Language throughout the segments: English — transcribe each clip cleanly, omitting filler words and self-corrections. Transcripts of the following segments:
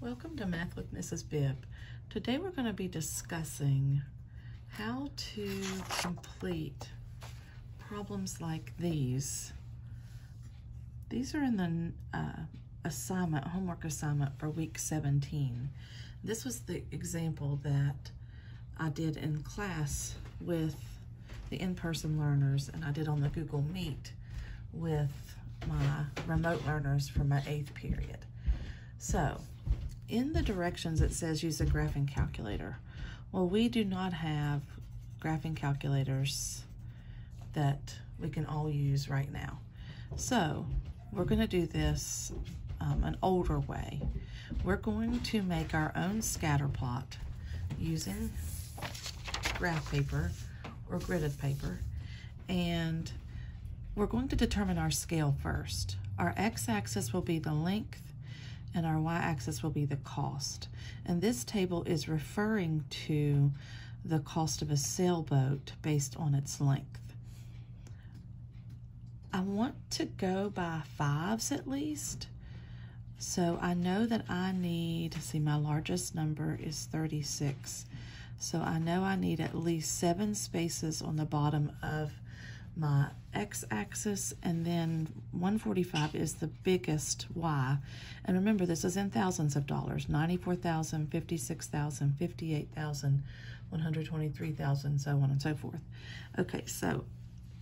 Welcome to Math with Mrs. Bibb. Today we're going to be discussing how to complete problems like these. These are in the homework assignment for week 17. This was the example that I did in class with the in-person learners, and I did on the Google Meet with my remote learners for my 8th period. So, in the directions it says use a graphing calculator. Well, we do not have graphing calculators that we can all use right now. So we're going to do this an older way. We're going to make our own scatter plot using graph paper or gridded paper, and we're going to determine our scale first. Our x-axis will be the length and our y-axis will be the cost. And this table is referring to the cost of a sailboat based on its length. I want to go by fives at least. So I know that I need, see, my largest number is 36. So I know I need at least 7 spaces on the bottom of my x-axis, and then 145 is the biggest y. And remember, this is in thousands of dollars: 94,000, 56,000, 58,000, 123,000, so on and so forth. Okay, so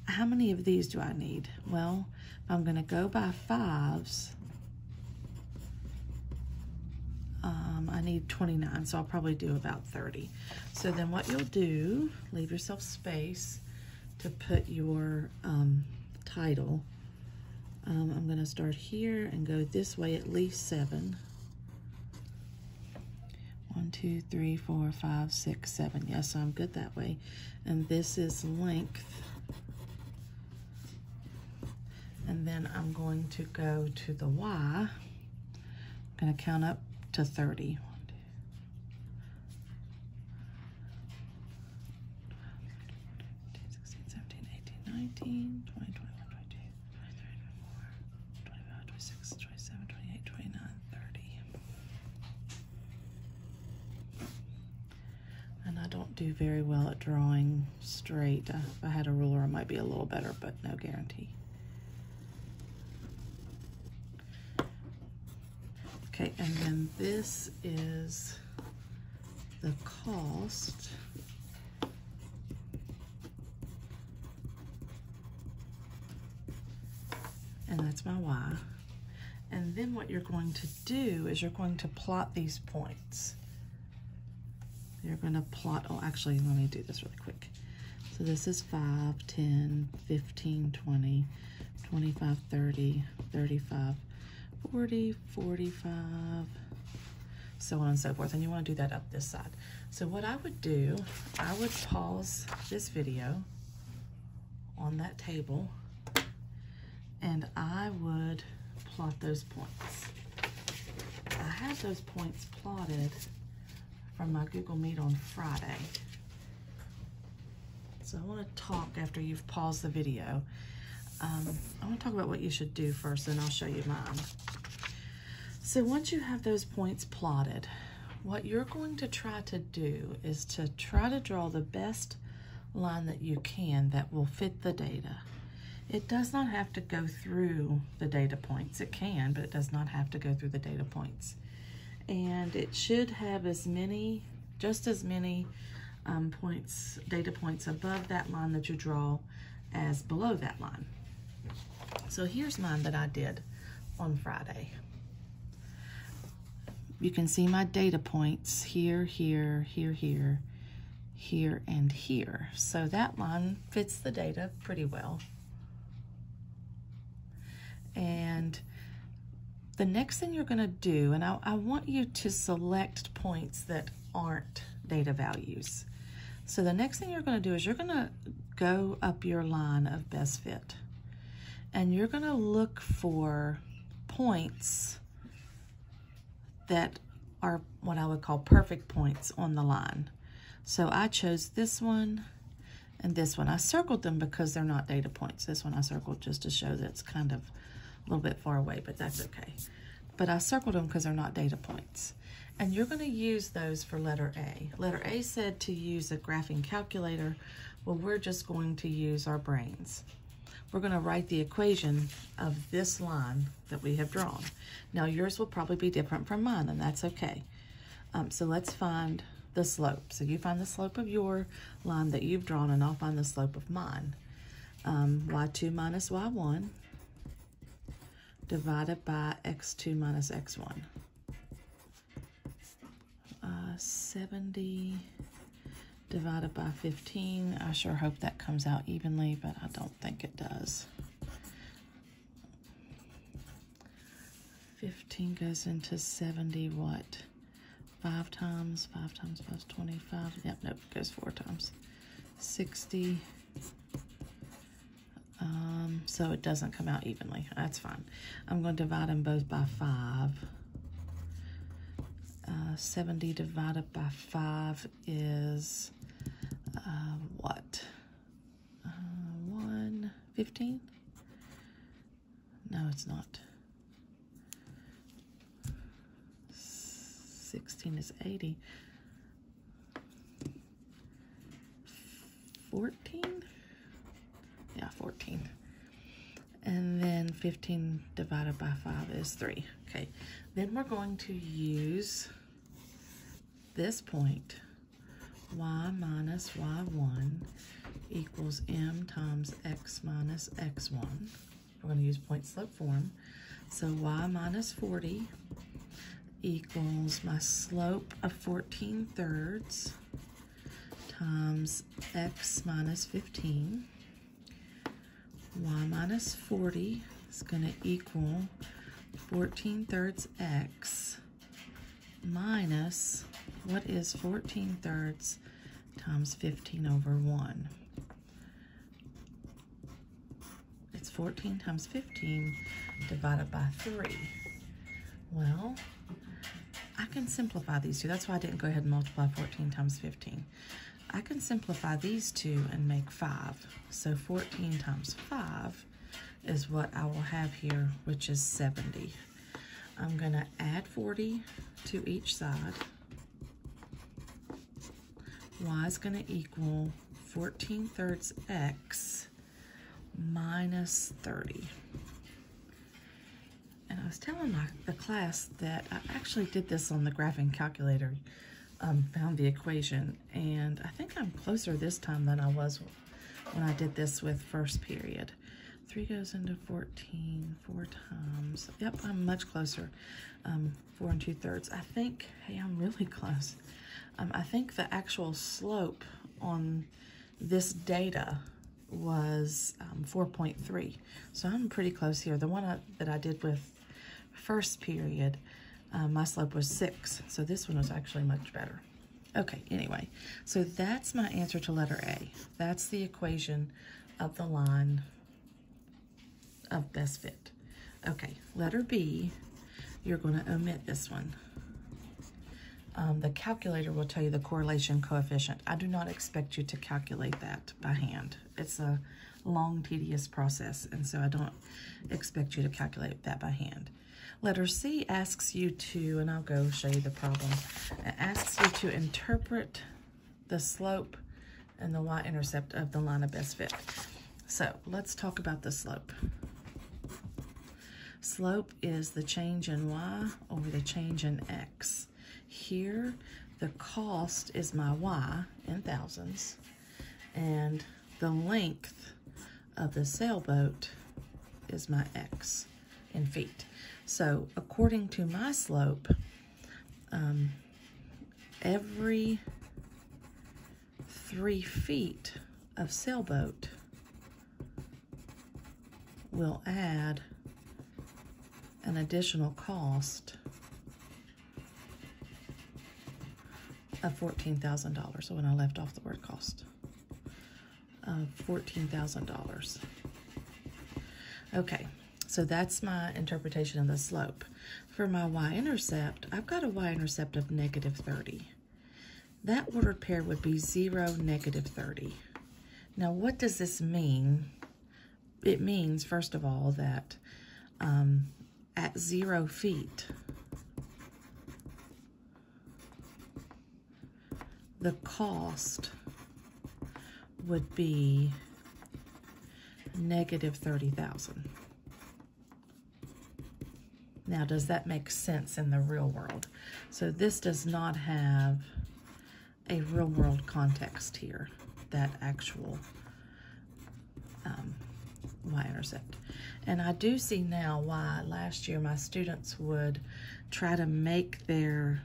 how many of these do I need? Well, if I'm going to go by fives, I need 29, so I'll probably do about 30. So then what you'll do, leave yourself space to put your title. I'm going to start here and go this way at least 7. 1, 2, 3, 4, 5, 6, 7. Yes, so I'm good that way. And this is length. And then I'm going to go to the Y. I'm going to count up to 30. 19, 20, 21, 22, 23, 24, 25, 26, 27, 28, 29, 30. And I don't do very well at drawing straight. If I had a ruler, I might be a little better, but no guarantee. Okay, and then this is the cost. And that's my Y. And then what you're going to do is you're going to plot these points. You're going to plot, oh, actually, let me do this really quick. So this is 5, 10, 15, 20, 25, 30, 35, 40, 45, so on and so forth. And you want to do that up this side. So what I would do, I would pause this video on that table, and I would plot those points. I had those points plotted from my Google Meet on Friday. So I want to talk after you've paused the video. I want to talk about what you should do first, and I'll show you mine. So once you have those points plotted, what you're going to try to do is to try to draw the best line that you can that will fit the data. It does not have to go through the data points. It can, but it does not have to go through the data points. And it should have just as many data points above that line that you draw as below that line. So here's mine that I did on Friday. You can see my data points here, here, here, here, here, and here. So that line fits the data pretty well. And the next thing you're going to do, and I want you to select points that aren't data values. So the next thing you're going to do is you're going to go up your line of best fit, and you're going to look for points that are what I would call perfect points on the line. So I chose this one and this one. I circled them because they're not data points. This one I circled just to show that it's kind of a little bit far away, but that's okay. but I circled them because they're not data points. And you're going to use those for letter A. Letter A said to use a graphing calculator. Well, we're just going to use our brains. We're going to write the equation of this line that we have drawn. Now, yours will probably be different from mine, and that's okay. So let's find the slope. So you find the slope of your line that you've drawn, and I'll find the slope of mine. Y2 minus y1 divided by x2 minus x1. 70 divided by 15. I sure hope that comes out evenly, but I don't think it does. 15 goes into 70, what? 5 times? 5 times 5 is 25. Yep, nope, it goes 4 times. 60. So it doesn't come out evenly. That's fine. I'm going to divide them both by 5. 70 divided by 5 is what? 115? No, it's not. 16 is 80. 14? Yeah, 14. And then 15 divided by 5 is 3. Okay, then we're going to use this point, y minus y1 equals m times x minus x1. We're going to use point slope form. So y minus 40 equals my slope of 14/3 times x minus 15. Y minus 40 is going to equal 14/3 x minus, what is 14/3 times 15 over 1? It's 14 times 15 divided by 3. Well, I can simplify these two. That's why I didn't go ahead and multiply 14 times 15. I can simplify these two and make 5. So 14 times 5 is what I will have here, which is 70. I'm going to add 40 to each side. Y is going to equal 14/3 x minus 30. And I was telling the class that I actually did this on the graphing calculator, found the equation, and I think I'm closer this time than I was when I did this with first period. 3 goes into 14 4 times. Yep, I'm much closer. 4 2/3. I think, hey, I'm really close. I think the actual slope on this data was 4.3. So I'm pretty close here. The one that I did with first period, my slope was 6. So this one was actually much better. Okay, anyway, so that's my answer to letter A. That's the equation of the line of best fit. Okay, letter B, you're going to omit this one. The calculator will tell you the correlation coefficient. I do not expect you to calculate that by hand. It's a long, tedious process, and so I don't expect you to calculate that by hand. Letter C asks you to, and I'll go show you the problem, it asks you to interpret the slope and the y-intercept of the line of best fit. So let's talk about the slope. Slope is the change in y over the change in x. Here, the cost is my y in thousands, and the length of the sailboat is my x in feet. So according to my slope, every 3 feet of sailboat will add an additional cost of $14,000. So when I left off the word cost, $14,000. Okay, so that's my interpretation of the slope. For my y-intercept, I've got a y-intercept of -30. That ordered pair would be 0, -30. Now, what does this mean? It means, first of all, that at 0 feet, the cost would be negative 30,000. Now, does that make sense in the real world? So this does not have a real world context here, that actual y-intercept. And I do see now why last year my students would try to make their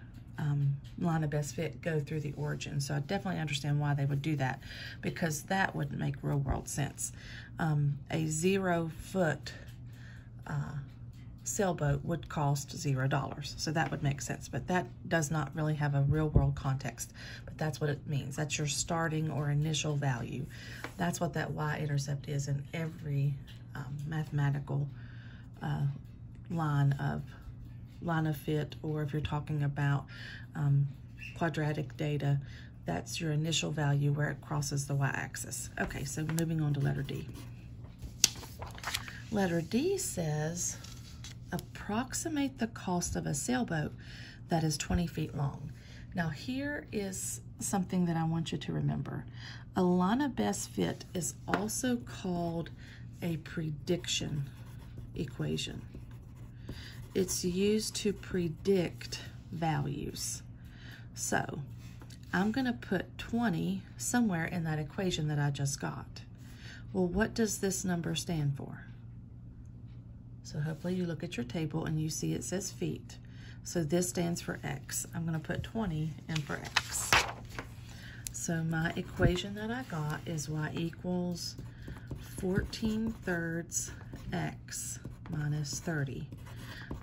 line of best fit go through the origin. So I definitely understand why they would do that, because that wouldn't make real world sense. A 0 foot sailboat would cost $0. So that would make sense, but that does not really have a real world context, but that's what it means. That's your starting or initial value. That's what that y-intercept is in every mathematical line of fit, or if you're talking about quadratic data, that's your initial value where it crosses the y-axis. Okay, so moving on to letter D. Letter D says, approximate the cost of a sailboat that is 20 feet long. Now here is something that I want you to remember. A line of best fit is also called a prediction equation. It's used to predict values. So I'm going to put 20 somewhere in that equation that I just got. Well, what does this number stand for? So hopefully you look at your table and you see it says feet. So this stands for X. I'm going to put 20 in for X. So my equation that I got is y equals 14/3 X minus 30.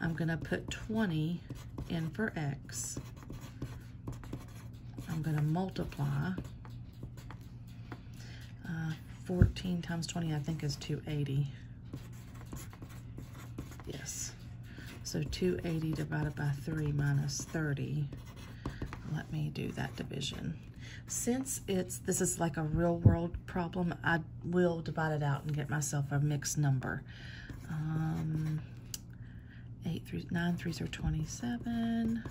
I'm going to put 20 in for X. I'm going to multiply. 14 times 20 I think is 280. Yes. So 280 divided by 3 minus 30. Let me do that division. Since this is like a real world problem, I will divide it out and get myself a mixed number. 9 3s are 27.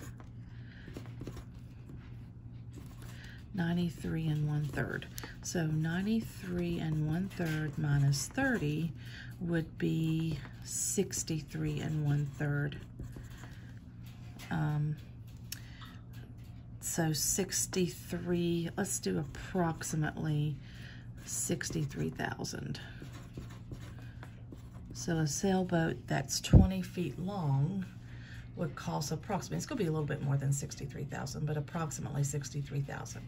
93 1/3. So 93 1/3 minus 30 would be 63 1/3. So 63, let's do approximately 63,000. So a sailboat that's 20 feet long would cost approximately, it's going to be a little bit more than 63,000, but approximately 63,000.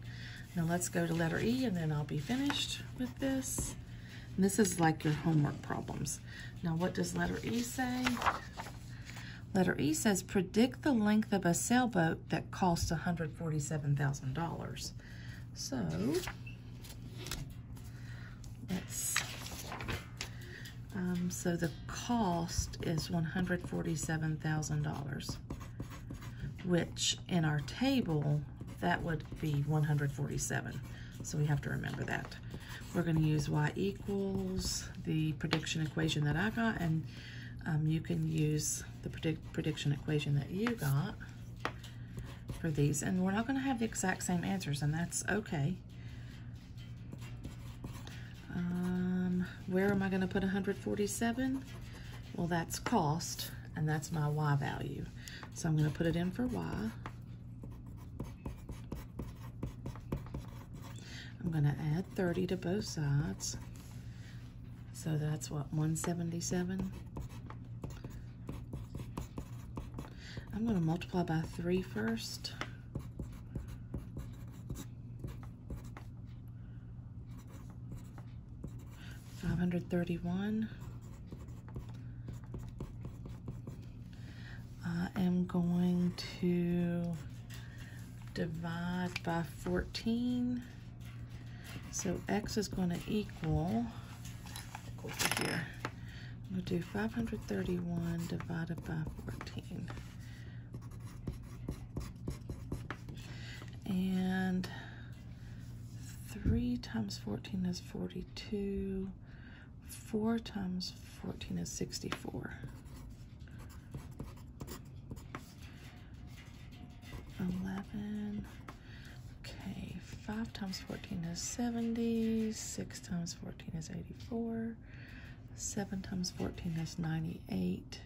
Now let's go to letter E and then I'll be finished with this. And this is like your homework problems. Now what does letter E say? Letter E says predict the length of a sailboat that costs $147,000. So let's so the cost is $147,000, which in our table, that would be 147. So we have to remember that. We're going to use y equals the prediction equation that I got, and you can use the prediction equation that you got for these. And we're not going to have the exact same answers, and that's okay. Where am I going to put 147? Well, that's cost, and that's my y value. So I'm going to put it in for y. I'm going to add 30 to both sides. So that's what, 177? I'm going to multiply by 3 first. $531. I am going to divide by 14. So X is going to equal, over here, I'm going to do 531 divided by 14. And 3 times 14 is 42. 4 times 14 is 64. 5 times 14 is 70, 6 times 14 is 84, 7 times 14 is 98,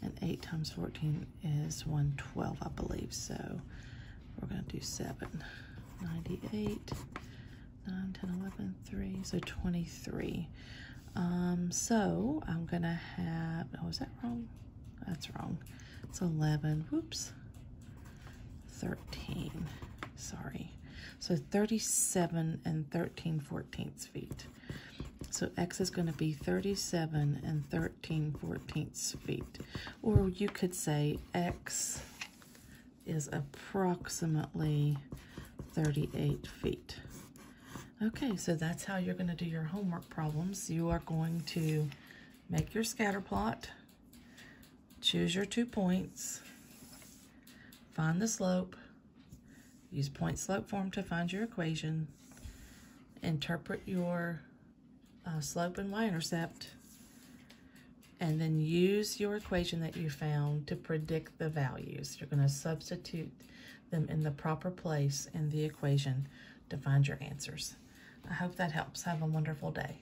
and 8 times 14 is 112, I believe. So we're going to do 7. 98, 9, 10, 11, 3, so 23. So I'm going to have, oh, is that wrong? That's wrong. It's 11, whoops, 13, sorry. So 37 and 13/14 feet. So X is going to be 37 and 13/14 feet. Or you could say X is approximately 38 feet. Okay, so that's how you're going to do your homework problems. You are going to make your scatter plot, choose your 2 points, find the slope, use point slope form to find your equation, interpret your slope and y-intercept, and then use your equation that you found to predict the values. You're going to substitute them in the proper place in the equation to find your answers. I hope that helps. Have a wonderful day.